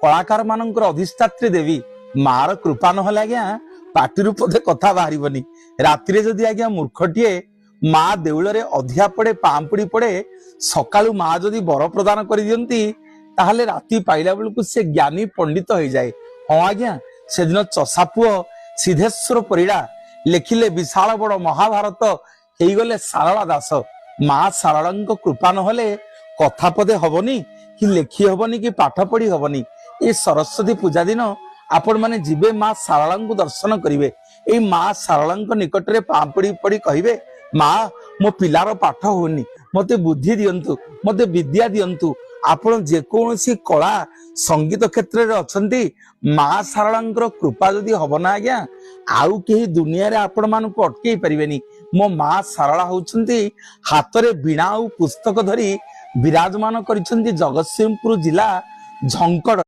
कलाकार मानकर अधिष्ठात्री देवी मार कृपा नहले आज्ञा पाटिरू पदे कथा बाहरिबनी। रातिरे जदि आज्ञा मूर्खटीए मा देउଳରେ अधिया पड़े पांपुड़ी पड़े सकाळु मा जदि बर प्रदान कर दियंती ताहले राति पाइला बेलकु से ज्ञानी पंडित हो जाए। हाँ आज्ञा से दिन चषा पुओ सिद्धेश्वर परिड़ा लेखिले विशाल बड़ महाभारत गले सारला दास। माँ सारला कृपा नहले कथा पदे हबनी कि लेखी हबनी कि पाठ पढ़ी हबनी। ये सरस्वती पूजा दिन आपण माने जिबे माँ सारला दर्शन करिवे। ए माँ सारला निकट रे पांपड़ी पड़ी कहिबे माँ मो पिलार पाठ होनी मते बुद्धि दियंतु मते विद्या दियंतु। आपण जेकोसी कला संगीत क्षेत्र रे अछंती माँ सारला कृपा जदि हबना आज्ञा आउ केही दुनिया रे आपण मानकु अटकेई परिबेनी। मो माँ सारला होउछंती हातरे बीणा और पुस्तक धरी विराजमान करिछंती जगतसिंहपुर जिला झंकड़।